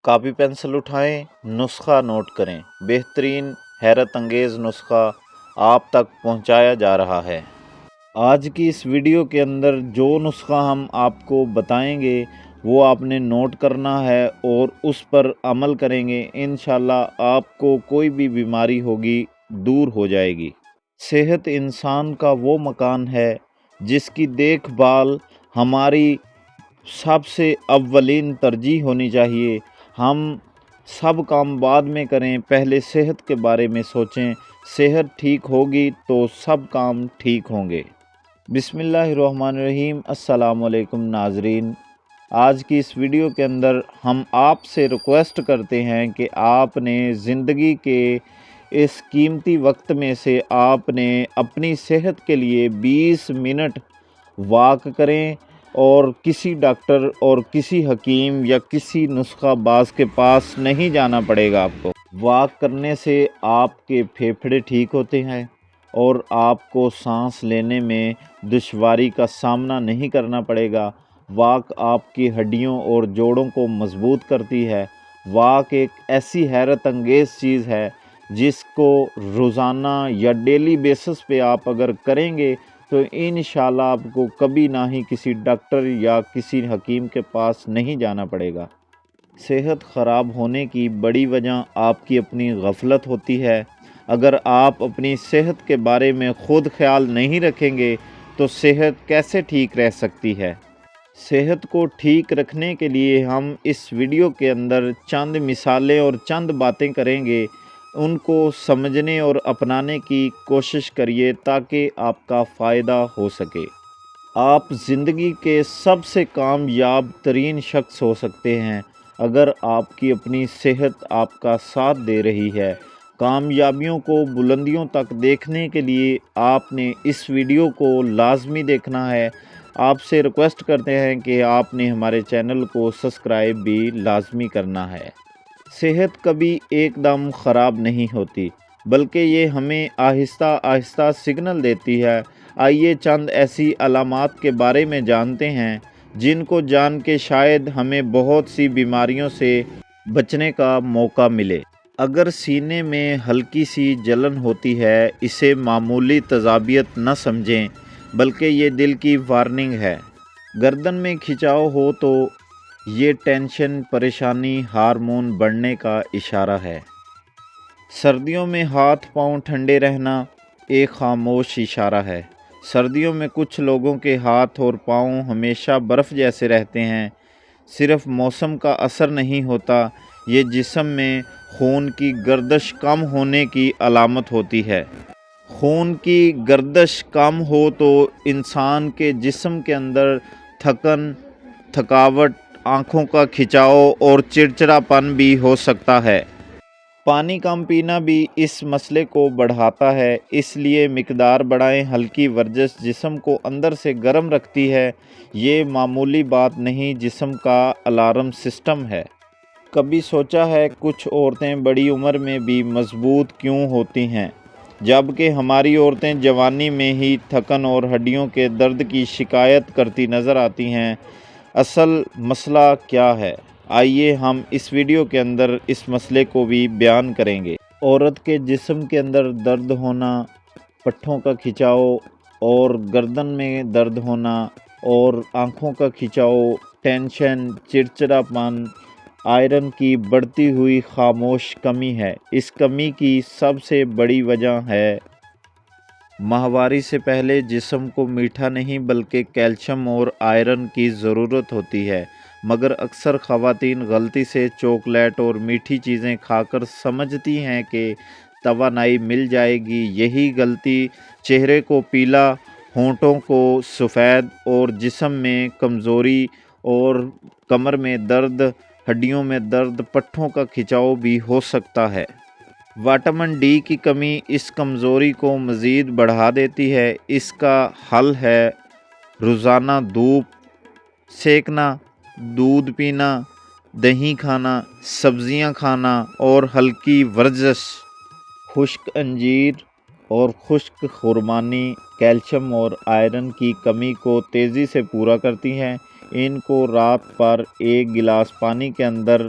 Copy pencil اٹھائیں، نسخہ note کریں۔ بہترین حیرت انگیز نسخہ آپ تک پہنچایا جا رہا ہے۔ آج کی اس ویڈیو کے اندر جو نسخہ ہم آپ کو بتائیں گے وہ آپ نے نوٹ کرنا ہے اور اس پر عمل کریں گے، انشاءاللہ آپ کو کوئی بھی بیماری ہوگی دور ہو جائے گی۔ صحت انسان کا وہ مکان ہے جس کی دیکھ بھال ہماری سب سے اولین ترجیح ہونی چاہیے۔ ہم سب کام بعد میں کریں، پہلے صحت کے بارے میں سوچیں۔ صحت ٹھیک ہوگی تو سب کام ٹھیک ہوں گے۔ بسم اللہ الرحمن الرحیم۔ السلام علیکم ناظرین، آج کی اس ویڈیو کے اندر ہم آپ سے ریکویسٹ کرتے ہیں کہ آپ نے زندگی کے اس قیمتی وقت میں سے آپ نے اپنی صحت کے لیے 20 منٹ واک کریں اور کسی ڈاکٹر اور کسی حکیم یا کسی نسخہ باز کے پاس نہیں جانا پڑے گا۔ آپ کو واک کرنے سے آپ کے پھیپھڑے ٹھیک ہوتے ہیں اور آپ کو سانس لینے میں دشواری کا سامنا نہیں کرنا پڑے گا۔ واک آپ کی ہڈیوں اور جوڑوں کو مضبوط کرتی ہے۔ واک ایک ایسی حیرت انگیز چیز ہے جس کو روزانہ یا ڈیلی بیسس پہ آپ اگر کریں گے تو انشاءاللہ آپ کو کبھی نہ ہی کسی ڈاکٹر یا کسی حکیم کے پاس نہیں جانا پڑے گا۔ صحت خراب ہونے کی بڑی وجہ آپ کی اپنی غفلت ہوتی ہے۔ اگر آپ اپنی صحت کے بارے میں خود خیال نہیں رکھیں گے تو صحت کیسے ٹھیک رہ سکتی ہے؟ صحت کو ٹھیک رکھنے کے لیے ہم اس ویڈیو کے اندر چند مثالیں اور چند باتیں کریں گے، ان کو سمجھنے اور اپنانے کی کوشش کریے تاکہ آپ کا فائدہ ہو سکے۔ آپ زندگی کے سب سے کامیاب ترین شخص ہو سکتے ہیں اگر آپ کی اپنی صحت آپ کا ساتھ دے رہی ہے۔ کامیابیوں کو بلندیوں تک دیکھنے کے لیے آپ نے اس ویڈیو کو لازمی دیکھنا ہے۔ آپ سے ریکویسٹ کرتے ہیں کہ آپ نے ہمارے چینل کو سبسکرائب بھی لازمی کرنا ہے۔ صحت کبھی ایک دم خراب نہیں ہوتی، بلکہ یہ ہمیں آہستہ آہستہ سگنل دیتی ہے۔ آئیے چند ایسی علامات کے بارے میں جانتے ہیں جن کو جان کے شاید ہمیں بہت سی بیماریوں سے بچنے کا موقع ملے۔ اگر سینے میں ہلکی سی جلن ہوتی ہے، اسے معمولی تذابیت نہ سمجھیں بلکہ یہ دل کی وارننگ ہے۔ گردن میں کھچاؤ ہو تو یہ ٹینشن، پریشانی، ہارمون بڑھنے کا اشارہ ہے۔ سردیوں میں ہاتھ پاؤں ٹھنڈے رہنا ایک خاموش اشارہ ہے۔ سردیوں میں کچھ لوگوں کے ہاتھ اور پاؤں ہمیشہ برف جیسے رہتے ہیں۔ صرف موسم کا اثر نہیں ہوتا، یہ جسم میں خون کی گردش کم ہونے کی علامت ہوتی ہے۔ خون کی گردش کم ہو تو انسان کے جسم کے اندر تھکن، تھکاوٹ، آنکھوں کا کھچاؤ اور چڑچڑاپن بھی ہو سکتا ہے۔ پانی کم پینا بھی اس مسئلے کو بڑھاتا ہے، اس لیے مقدار بڑھائیں۔ ہلکی ورزش جسم کو اندر سے گرم رکھتی ہے، یہ معمولی بات نہیں، جسم کا الارم سسٹم ہے۔ کبھی سوچا ہے کچھ عورتیں بڑی عمر میں بھی مضبوط کیوں ہوتی ہیں، جبکہ ہماری عورتیں جوانی میں ہی تھکن اور ہڈیوں کے درد کی شکایت کرتی نظر آتی ہیں؟ اصل مسئلہ کیا ہے؟ آئیے ہم اس ویڈیو کے اندر اس مسئلے کو بھی بیان کریں گے۔ عورت کے جسم کے اندر درد ہونا، پٹھوں کا کھچاؤ اور گردن میں درد ہونا اور آنکھوں کا کھچاؤ، ٹینشن، چڑچڑاپن، آئرن کی بڑھتی ہوئی خاموش کمی ہے۔ اس کمی کی سب سے بڑی وجہ ہے ماہواری سے پہلے جسم کو میٹھا نہیں بلکہ کیلشیم اور آئرن کی ضرورت ہوتی ہے، مگر اکثر خواتین غلطی سے چاکلیٹ اور میٹھی چیزیں کھا کر سمجھتی ہیں کہ توانائی مل جائے گی۔ یہی غلطی چہرے کو پیلا، ہونٹوں کو سفید اور جسم میں کمزوری اور کمر میں درد، ہڈیوں میں درد، پٹھوں کا کھچاؤ بھی ہو سکتا ہے۔ وٹامن ڈی کی کمی اس کمزوری کو مزید بڑھا دیتی ہے۔ اس کا حل ہے روزانہ دھوپ سیکنا، دودھ پینا، دہی کھانا، سبزیاں کھانا اور ہلکی ورزش۔ خشک انجیر اور خشک خرمانی کیلشیم اور آئرن کی کمی کو تیزی سے پورا کرتی ہیں۔ ان کو رات پر ایک گلاس پانی کے اندر